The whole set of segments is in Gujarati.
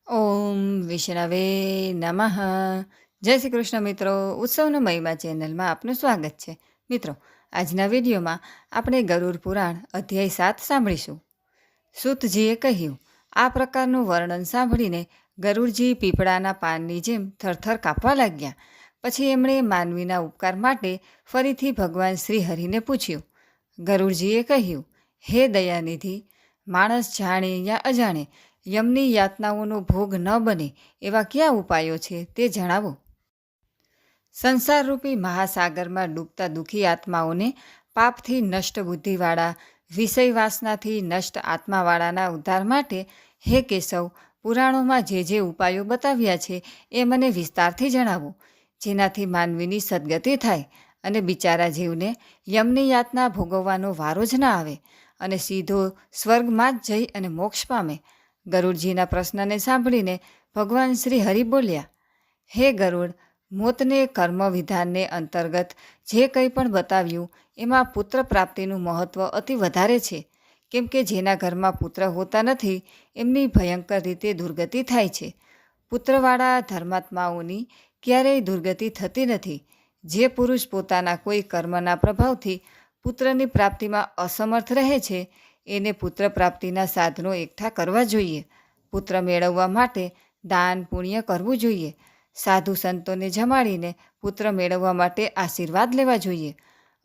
ઓમ વિષ્ણવે નમઃ. જય શ્રી કૃષ્ણ મિત્રો. ઉત્સવનો મહિમા ચેનલમાં આપનું સ્વાગત છે. મિત્રો, આજના વિડીયોમાં આપણે ગરુડ પુરાણ અધ્યાય 7 સાંભળીશું. સૂતજીએ કહ્યું, આ પ્રકારનું વર્ણન સાંભળીને ગરુડજી પીપળાના પાનની જેમ થરથર કાપવા લાગ્યા. પછી એમણે માનવીના ઉપકાર માટે ફરીથી ભગવાન શ્રી હરિને પૂછ્યું. ગરુડજીએ કહ્યું, હે દયાનિધિ, માણસ જાણે યા અજાણે યમની યાતનાઓનો ભોગ ન બને એવા કયા ઉપાયો છે તે જણાવો. સંસારરૂપી મહાસાગરમાં ડૂબતા દુઃખી આત્માઓને પાપથી નષ્ટ બુદ્ધિવાળા, વિષય વાસનાથી નષ્ટ આત્માવાળાના ઉદ્ધાર માટે હે કેશવ, પુરાણોમાં જે જે ઉપાયો બતાવ્યા છે એ મને વિસ્તારથી જણાવો, જેનાથી માનવીની સદગતિ થાય અને બિચારા જીવને યમની યાતના ભોગવવાનો વારો જ ના આવે અને સીધો સ્વર્ગમાં જ જઈ અને મોક્ષ પામે. ગરુડજીના પ્રશ્નને સાંભળીને ભગવાન શ્રી હરિ બોલ્યા, હે ગરુડ, મોતને કર્મ વિધાનને અંતર્ગત જે કંઈ પણ બતાવ્યું એમાં પુત્ર પ્રાપ્તિનું મહત્ત્વ અતિ વધારે છે, કેમ કે જેના ઘરમાં પુત્ર હોતા નથી એમની ભયંકર રીતે દુર્ગતિ થાય છે. પુત્રવાળા ધર્માત્માઓની ક્યારેય દુર્ગતિ થતી નથી. જે પુરુષ પોતાના કોઈ કર્મના પ્રભાવથી પુત્રની પ્રાપ્તિમાં અસમર્થ રહે છે એને પુત્ર પ્રાપ્તિના સાધનો એકઠા કરવા જોઈએ. પુત્ર મેળવવા માટે દાન પુણ્ય કરવું જોઈએ. સાધુ સંતોને જમાડીને પુત્ર મેળવવા માટે આશીર્વાદ લેવા જોઈએ.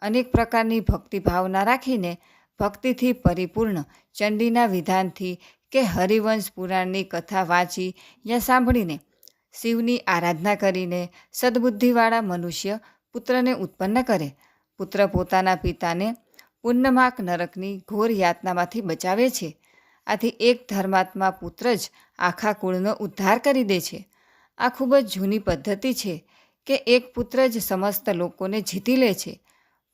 અનેક પ્રકારની ભક્તિ ભાવના રાખીને ભક્તિથી પરિપૂર્ણ ચંડીના વિધાનથી કે હરિવંશ પુરાણની કથા વાંચી યા સાંભળીને શિવની આરાધના કરીને સદબુદ્ધિવાળા મનુષ્ય પુત્રને ઉત્પન્ન કરે. પુત્ર પોતાના પિતાને પુન્નમાક નરકની ઘોર યાતનામાંથી બચાવે છે. આથી એક ધર્માત્મા પુત્ર જ આખા કુળનો ઉદ્ધાર કરી દે છે. આ ખૂબ જ જૂની પદ્ધતિ છે કે એક પુત્ર જ સમસ્ત લોકોને જીતી લે છે.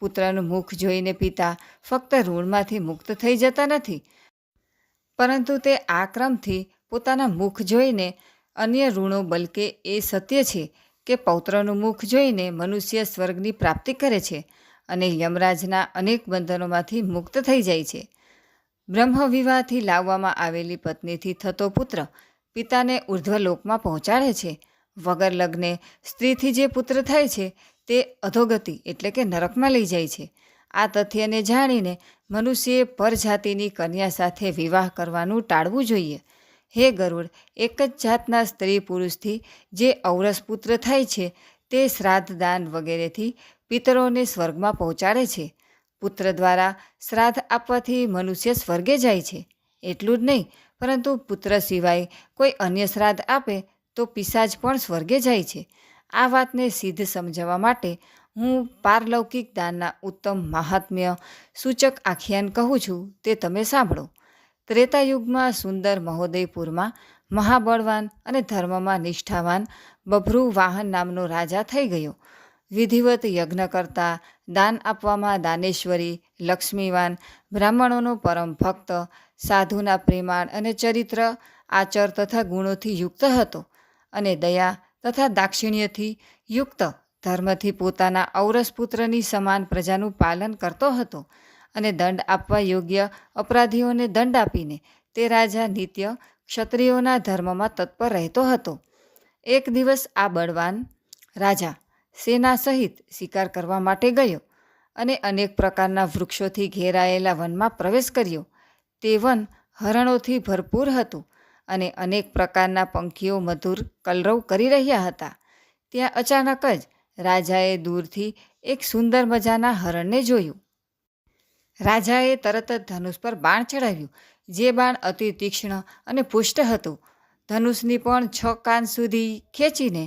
પુત્રનું મુખ જોઈને પિતા ફક્ત ઋણમાંથી મુક્ત થઈ જતા નથી, પરંતુ તે આ ક્રમથી પોતાના મુખ જોઈને અન્ય ઋણો, બલકે એ સત્ય છે કે પૌત્રનું મુખ જોઈને મનુષ્ય સ્વર્ગની પ્રાપ્તિ કરે છે અને યમરાજના અનેક બંધનોમાંથી મુક્ત થઈ જાય છે. બ્રહ્મવિવાહથી લાવવામાં આવેલી પત્નીથી થતો પુત્ર પિતાને ઉર્ધ્વલોકમાં પહોંચાડે છે. વગર લગ્ને સ્ત્રીથી જે પુત્ર થાય છે તે અધોગતિ એટલે કે નરકમાં લઈ જાય છે. આ તથ્યને જાણીને મનુષ્યએ પરજાતિની કન્યા સાથે વિવાહ કરવાનું ટાળવું જોઈએ. હે ગરુડ, એક જ જાતના સ્ત્રી પુરુષથી જે ઔરસ પુત્ર થાય છે તે શ્રાદ્ધ, દાન વગેરેથી પિતરોને સ્વર્ગમાં પહોંચાડે છે. પુત્ર દ્વારા શ્રાદ્ધ આપવાથી મનુષ્ય સ્વર્ગે જાય છે. એટલું જ નહીં, પરંતુ પુત્ર સિવાય કોઈ અન્ય શ્રાદ્ધ આપે તો પિશાચ પણ સ્વર્ગે જાય છે. આ વાતને સિદ્ધ સમજાવવા માટે હું પારલૌકિક દાનના ઉત્તમ મહાત્મ્ય સૂચક આખ્યાન કહું છું, તે તમે સાંભળો. ત્રેતાયુગમાં સુંદર મહોદયપુરમાં મહાબળવાન અને ધર્મમાં નિષ્ઠાવાન બભ્રુ વાહન નામનો રાજા થઈ ગયો. વિધિવત યજ્ઞ કરતા, દાન આપવામાં દાનેશ્વરી, લક્ષ્મીવાન, બ્રાહ્મણોનો પરમ ભક્ત, સાધુના પ્રેમાળ અને ચરિત્ર, આચર તથા ગુણોથી યુક્ત હતો અને દયા તથા દાક્ષિણ્યથી યુક્ત ધર્મથી પોતાના ઔરસ પુત્રની સમાન પ્રજાનું પાલન કરતો હતો અને દંડ આપવા યોગ્ય અપરાધીઓને દંડ આપીને તે રાજા નિત્ય ક્ષત્રિયોના ધર્મમાં તત્પર રહેતો હતો. એક દિવસ આ બળવાન રાજા સેના સહિત શિકાર કરવા માટે ગયો અને અનેક પ્રકારના વૃક્ષોથી ઘેરાયેલા વનમાં પ્રવેશ કર્યો. તે વન હરણોથી ભરપૂર હતું અને અનેક પ્રકારના પંખીઓ મધુર કલરવ કરી રહ્યા હતા. ત્યાં અચાનક જ રાજાએ દૂરથી એક સુંદર મજાના હરણને જોયું. રાજાએ તરત જ ધનુષ પર બાણ ચડાવ્યું. જે બાણ અતિ તીક્ષ્ણ અને પુષ્ટ હતું. ધનુષની પણ 6 કાન સુધી ખેંચીને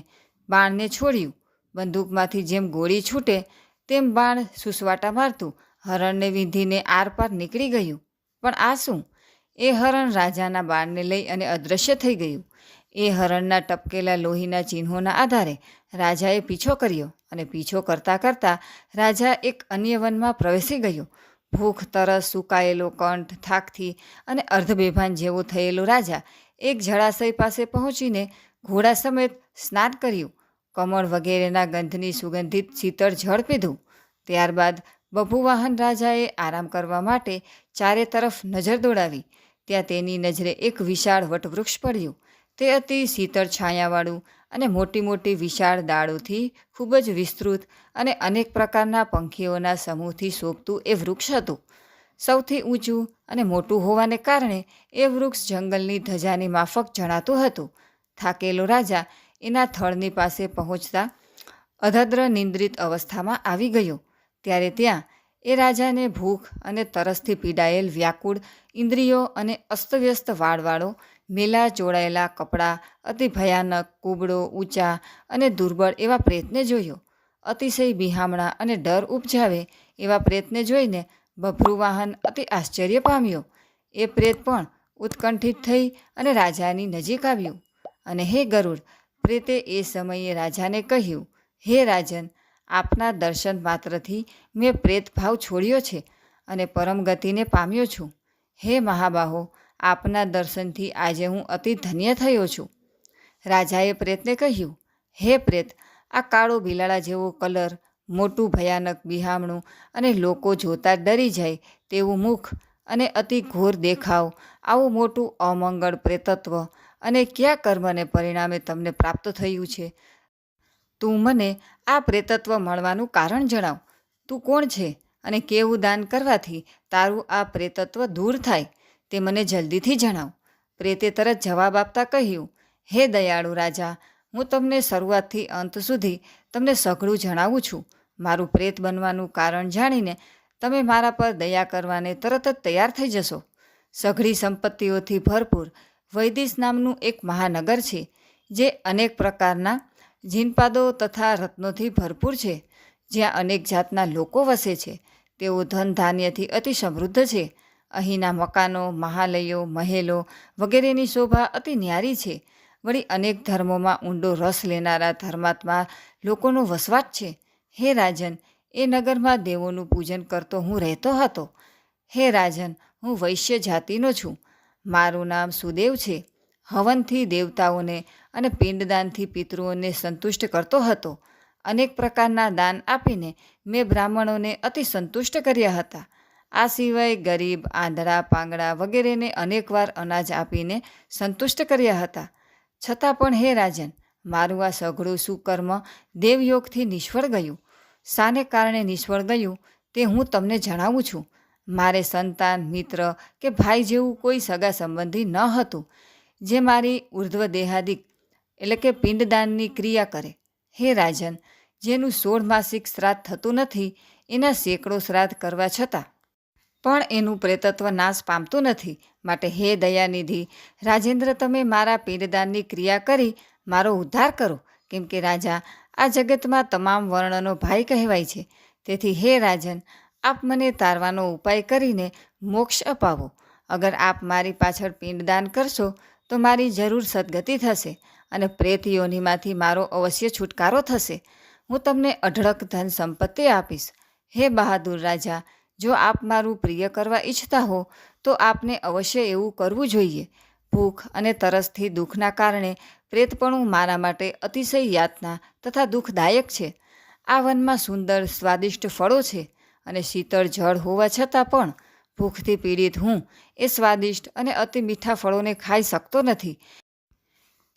બાણને છોડ્યું. બંદૂકમાંથી જેમ ગોળી છૂટે તેમ બાણ સુસવાટા મારતું હરણને વીંધીને આરપાર નીકળી ગયું. પણ આ શું? એ હરણ રાજાના બાણને લઈ અને અદૃશ્ય થઈ ગયું. એ હરણના ટપકેલા લોહીના ચિહ્નોના આધારે રાજાએ પીછો કર્યો અને પીછો કરતાં કરતાં રાજા એક અન્ય વનમાં પ્રવેશી ગયો. ભૂખ, તરસ, સુકાયેલો કંઠ, થાકથી અને અર્ધબેભાન જેવો થયેલો રાજા એક જળાશય પાસે પહોંચીને ઘોડા સમેત સ્નાન કર્યું. કમળ વગેરેના ગંધની સુગંધિત શીતળ જળ પીધું. ત્યારબાદ બભુવાહન રાજાએ આરામ કરવા માટે ચારે તરફ નજર દોડાવી. ત્યાં તેની નજરે એક વિશાળ વટવૃક્ષ પડ્યું. તે અતિ શીતળ છાયાવાળું અને મોટી મોટી વિશાળ ડાળોથી ખૂબ જ વિસ્તૃત અને અનેક પ્રકારના પંખીઓના સમૂહથી શોભતું એ વૃક્ષ હતું. સૌથી ઊંચું અને મોટું હોવાને કારણે એ વૃક્ષ જંગલની ધજાની માફક જણાતું હતું. થાકેલો રાજા એના થડની પાસે પહોંચતા અધદ્ર નિંદ્રિત અવસ્થામાં આવી ગયો. ત્યારે ત્યાં એ રાજાને ભૂખ અને તરસથી પીડાયેલ વ્યાકુળ ઇન્દ્રિયો અને અસ્તવ્યસ્ત વાળવાળો મેલા ચોળાયેલા કપડાં, અતિ ભયાનક, કુબડો, ઊંચા અને દુર્બળ એવા પ્રેતને જોયો. અતિશય બિહામણા અને ડર ઉપજાવે એવા પ્રેતને જોઈને બભ્રુવાહન અતિ આશ્ચર્ય પામ્યો. એ પ્રેત પણ ઉત્કંઠિત થઈ અને રાજાની નજીક આવ્યું. અને હે ગરુડ, પ્રેતે એ સમયે રાજાને કહ્યું, હે રાજન, આપના દર્શન માત્રથી મેં પ્રેત ભાવ છોડ્યો છે અને પરમ ગતિને પામ્યો છું. હે મહાબાહો, આપના દર્શનથી આજે હું અતિ ધન્ય થયો છું. રાજાએ પ્રેતને કહ્યું, હે પ્રેત, આ કાળો બિલાડા જેવો કલર, મોટું ભયાનક બિહામણું અને લોકો જોતા ડરી જાય તેવું મુખ અને અતિ ઘોર દેખાવ, આવું મોટું અમંગળ પ્રેતત્વ અને કયા કર્મને પરિણામે તમને પ્રાપ્ત થયું છે? તું મને આ પ્રેતત્વ મળવાનું કારણ જણાવ. તું કોણ છે અને કેવું દાન કરવાથી તારું આ પ્રેતત્વ દૂર થાય તે મને જલ્દીથી જણાવ. પ્રેતે તરત જવાબ આપતા કહ્યું, હે દયાળુ રાજા, હું તમને શરૂઆતથી અંત સુધી તમને સઘળું જણાવું છું. મારું પ્રેત બનવાનું કારણ જાણીને તમે મારા પર દયા કરવાને તરત જ તૈયાર થઈ જશો. સઘળી સંપત્તિઓથી ભરપૂર વૈદિશ નામનું એક મહાનગર છે, જે અનેક પ્રકારના જીનપાદો તથા રત્નોથી ભરપૂર છે, જ્યાં અનેક જાતના લોકો વસે છે. તેઓ ધન ધાન્યથી અતિ સમૃદ્ધ છે. અહીંના મકાનો, મહાલયો, મહેલો વગેરેની શોભા અતિ ન્યારી છે. વળી અનેક ધર્મોમાં ઊંડો રસ લેનારા ધર્માત્મા લોકોનો વસવાટ છે. હે રાજન, એ નગરમાં દેવોનું પૂજન કરતો હું રહેતો હતો. હે રાજન, હું વૈશ્ય જાતિનો છું. મારું નામ સુદેવ છે. હવનથી દેવતાઓને અને પિંડદાનથી પિતૃઓને સંતુષ્ટ કરતો હતો. અનેક પ્રકારના દાન આપીને મેં બ્રાહ્મણોને અતિ સંતુષ્ટ કર્યા હતા. આ સિવાય ગરીબ, આંધળા, પાંગડા વગેરેને અનેકવાર અનાજ આપીને સંતુષ્ટ કર્યા હતા. છતાં પણ હે રાજન, મારું આ સઘળું સુકર્મ દેવયોગથી નિષ્ફળ ગયું. શાને કારણે નિષ્ફળ ગયું તે હું તમને જણાવું છું. મારે સંતાન, મિત્ર કે ભાઈ જેવું કોઈ સગા સંબંધી ન હતું, જે મારી ઉર્ધ્વ દેહાદિક એટલે કે પિંડદાનની ક્રિયા કરે. હે રાજન, જેનું 16 માસિક શ્રાદ્ધ થતું નથી, એના સેંકડો શ્રાદ્ધ કરવા છતાં પણ એનું પ્રેતત્વ નાશ પામતું નથી. માટે હે દયાનિધિ રાજેન્દ્ર, તમે મારા પિંડદાનની ક્રિયા કરી મારો ઉદ્ધાર કરો. કેમ કે રાજા, આ જગતમાં તમામ વર્ણનો ભાઈ કહેવાય છે. તેથી હે રાજન, આપ મને તારવાનો ઉપાય કરીને મોક્ષ અપાવો. અગર આપ મારી પાછળ પિંડદાન કરશો તો મારી જરૂર સદગતિ થશે અને પ્રેત યોનિમાંથી મારો અવશ્ય છુટકારો થશે. હું તમને અઢળક ધન સંપત્તિ આપીશ. હે બહાદુર રાજા, જો આપ મારું પ્રિય કરવા ઈચ્છતા હો તો આપને અવશ્ય એવું કરવું જોઈએ. ભૂખ અને તરસથી દુઃખના કારણે પ્રેતપણું મારા માટે અતિશય યાતના તથા દુઃખદાયક છે. આ વનમાં સુંદર સ્વાદિષ્ટ ફળો છે અને શીતળ જળ હોવા છતાં પણ ભૂખથી પીડિત હું એ સ્વાદિષ્ટ અને અતિ મીઠા ફળોને ખાઈ શકતો નથી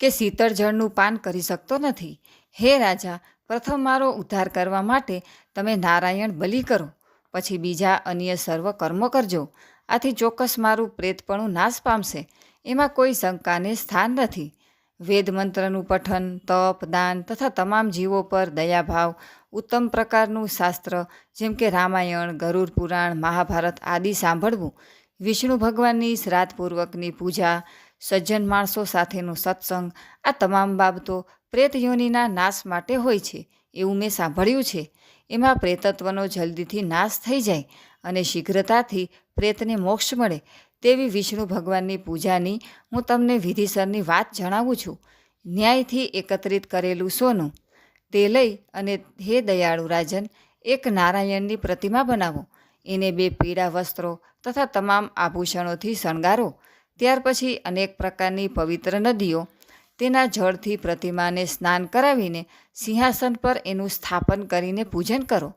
કે શીતળ જળનું પાન કરી શકતો નથી. હે રાજા, પ્રથમ મારો ઉદ્ધાર કરવા માટે તમે નારાયણ બલિ કરો, પછી બીજા અન્ય સર્વ કર્મ કરજો. આથી ચોક્કસ મારું પ્રેતપણું નાશ પામશે, એમાં કોઈ શંકાને સ્થાન નથી. વેદ મંત્રનું પઠન, તપ, દાન તથા તમામ જીવો પર દયાભાવ, ઉત્તમ પ્રકારનું શાસ્ત્ર જેમ કે રામાયણ, ગરુડ પુરાણ, મહાભારત આદિ સાંભળવું, વિષ્ણુ ભગવાનની શ્રાદ્ધપૂર્વકની પૂજા, સજ્જન માણસો સાથેનો સત્સંગ, આ તમામ બાબતો પ્રેત યોનિના નાશ માટે હોય છે એવું મેં સાંભળ્યું છે. એમાં પ્રેતત્વનો જલ્દીથી નાશ થઈ જાય અને શીઘ્રતાથી પ્રેતને મોક્ષ મળે તેવી વિષ્ણુ ભગવાનની પૂજાની હું તમને વિધિસરની વાત જણાવું છું. ન્યાયથી એકત્રિત કરેલું સોનું તે લઈ અને હે દયાળુ રાજન, એક નારાયણની પ્રતિમા બનાવો. એને 2 પીળા વસ્ત્રો તથા તમામ આભૂષણોથી શણગારો. ત્યાર પછી અનેક પ્રકારની પવિત્ર નદીઓ, તેના જળથી પ્રતિમાને સ્નાન કરાવીને સિંહાસન પર એનું સ્થાપન કરીને પૂજન કરો.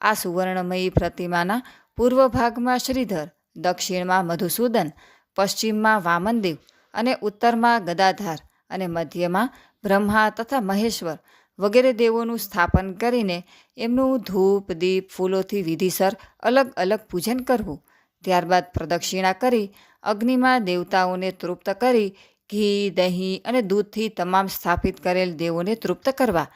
આ સુવર્ણમયી પ્રતિમાના પૂર્વ ભાગમાં શ્રીધર, દક્ષિણમાં મધુસૂદન, પશ્ચિમમાં વામનદેવ અને ઉત્તરમાં ગદાધાર અને મધ્યમાં બ્રહ્મા તથા મહેશ્વર વગેરે દેવોનું સ્થાપન કરીને એમનું ધૂપ દીપ ફૂલોથી વિધિસર અલગ અલગ પૂજન કરવું. ત્યારબાદ પ્રદક્ષિણા કરી અગ્નિમાં દેવતાઓને તૃપ્ત કરી ઘી દહીં અને દૂધથી તમામ સ્થાપિત કરેલ દેવોને તૃપ્ત કરવા.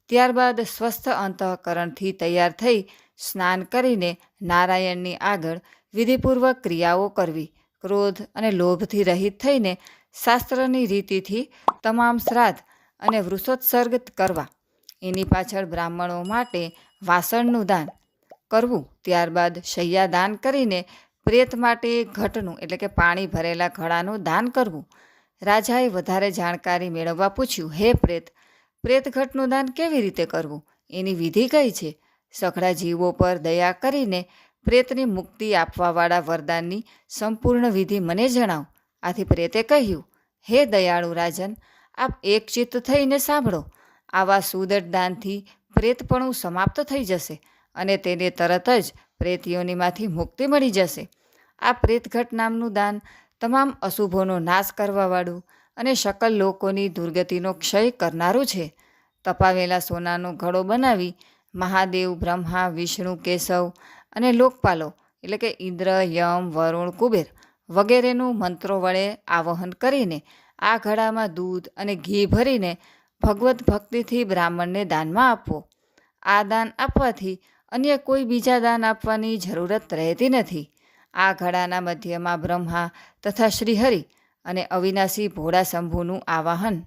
ત્યારબાદ સ્વસ્થ અંતઃકરણથી તૈયાર થઈ સ્નાન કરીને નારાયણની આગળ વિધિપૂર્વક ક્રિયાઓ કરવી. ક્રોધ અને લોભથી રહિત થઈને શાસ્ત્રની રીતિથી તમામ શ્રાદ્ધ અને વૃષોત્સર્ગ કરવા. એની પાછળ બ્રાહ્મણો માટે વાસણનું દાન કરવું. ત્યારબાદ શૈયા દાન કરીને પ્રેત માટે ઘટનું એટલે કે પાણી ભરેલા ઘડાનું દાન કરવું. રાજાએ વધારે જાણકારી મેળવવા પૂછ્યું, હે પ્રેત ઘટનું દાન કેવી રીતે કરવું? એની વિધિ કઈ છે? સઘળા જીવો પર દયા કરીને પ્રેતની મુક્તિ આપવાવાળા વરદાનની સંપૂર્ણ વિધિ મને જણાવ. આથી પ્રેતે કહ્યું, હે દયાળુ રાજન, આપ એકચિત્ત થઈને સાંભળો. આવા સુદૃઢ દાનથી પ્રેતપણું સમાપ્ત થઈ જશે અને તેને તરત જ પ્રેતયોનીમાંથી મુક્તિ મળી જશે. આ પ્રેતઘટ નામનું દાન તમામ અશુભોનો નાશ કરવાવાળું અને સકલ લોકોની દુર્ગતિનો ક્ષય કરનારું છે. તપાવેલા સોનાનો ઘડો બનાવી મહાદેવ, બ્રહ્મા, વિષ્ણુ, કેશવ અને લોકપાલો એટલે કે ઇન્દ્ર, યમ, વરુણ, કુબેર વગેરેનું મંત્રો વડે આવાહન કરીને આ ઘડામાં દૂધ અને ઘી ભરીને ભગવત ભક્તિથી બ્રાહ્મણને દાનમાં આપવો. આ દાન આપવાથી અન્ય કોઈ બીજા દાન આપવાની જરૂરત રહેતી નથી. આ ઘડાના મધ્યમાં બ્રહ્મા તથા શ્રીહરિ અને અવિનાશી ભોળા શંભુનું આવાહન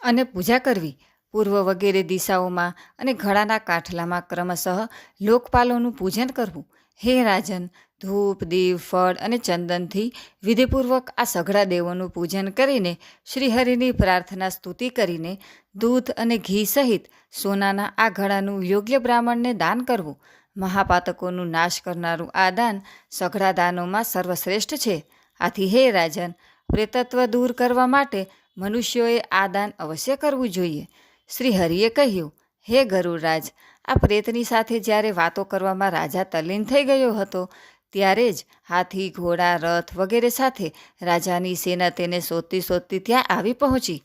અને પૂજા કરવી. પૂર્વ વગેરે દિશાઓમાં અને ઘડાના કાંઠલામાં ક્રમશઃ લોકપાલોનું પૂજન કરવું. હે રાજન, ધૂપ દીપ ફળ અને ચંદનથી વિધિપૂર્વક આ સઘળા દેવોનું પૂજન કરીને શ્રીહરિની પ્રાર્થના સ્તુતિ કરીને દૂધ અને ઘી સહિત સોનાના આ ઘડાનું યોગ્ય બ્રાહ્મણને દાન કરવું. મહાપાતકોનું નાશ કરનારું આ દાન સઘળા દાનોમાં સર્વશ્રેષ્ઠ છે. આથી હે રાજન, પ્રેતત્વ દૂર કરવા માટે મનુષ્યોએ આ દાન અવશ્ય કરવું જોઈએ. શ્રી હરિએ કહ્યું, હે ગરુડરાજ, આ પ્રેતની સાથે જ્યારે વાતો કરવામાં રાજા તલ્લીન થઈ ગયો હતો ત્યારે જ હાથી, ઘોડા, રથ વગેરે સાથે રાજાની સેના તેને શોધતી શોધતી ત્યાં આવી પહોંચી.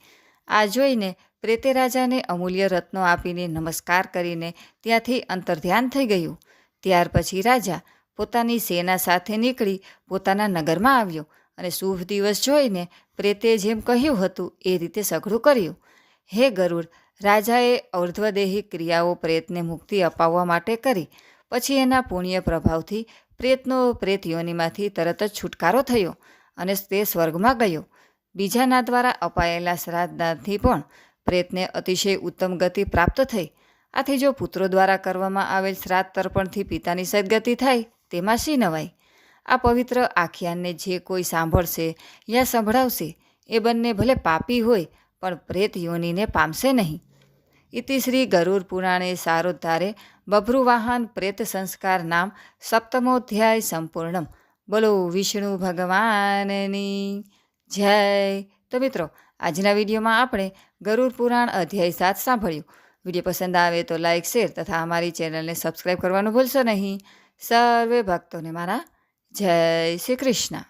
આ જોઈને પ્રેતે રાજાને અમૂલ્ય રત્નો આપીને નમસ્કાર કરીને ત્યાંથી અંતર્ધ્યાન થઈ ગયું. ત્યાર પછી રાજા પોતાની સેના સાથે નીકળી પોતાના નગરમાં આવ્યો અને શુભ દિવસ જોઈને પ્રેતે જેમ કહ્યું હતું એ રીતે સઘળું કર્યું. હે ગરુડ, રાજાએ અર્ધ્વદેહી ક્રિયાઓ પ્રેતને મુક્તિ અપાવવા માટે કરી. પછી એના પુણ્ય પ્રભાવથી પ્રેતનો પ્રેત યોનિમાંથી તરત જ છુટકારો થયો અને તે સ્વર્ગમાં ગયો. બીજાના દ્વારા અપાયેલા શ્રાદ્ધથી પણ પ્રેતને અતિશય ઉત્તમ ગતિ પ્રાપ્ત થઈ. આથી જો પુત્રો દ્વારા કરવામાં આવેલ શ્રાદ્ધ તર્પણથી પિતાની સદગતિ થાય તેમાં શી નવાઈ? આ પવિત્ર આખ્યાનને જે કોઈ સાંભળશે યા સંભળાવશે એ બંને ભલે પાપી હોય પણ પ્રેત યોનિને પામશે નહીં. ઇતિ શ્રી ગરુડ પુરાણે સારોદ્ધારે બભ્રુવાહન પ્રેત સંસ્કાર નામ સપ્તમોધ્યાય સંપૂર્ણમ. બોલો વિષ્ણુ ભગવાનની જય. તો મિત્રો, આજના વિડીયોમાં આપણે ગરુડ પુરાણ અધ્યાય 7 સાંભળ્યું. વિડીયો પસંદ આવે તો લાઇક, શેર તથા અમારી ચેનલને સબસ્ક્રાઈબ કરવાનું ભૂલશો નહીં. સર્વે ભક્તોને મારા જય શ્રી કૃષ્ણ.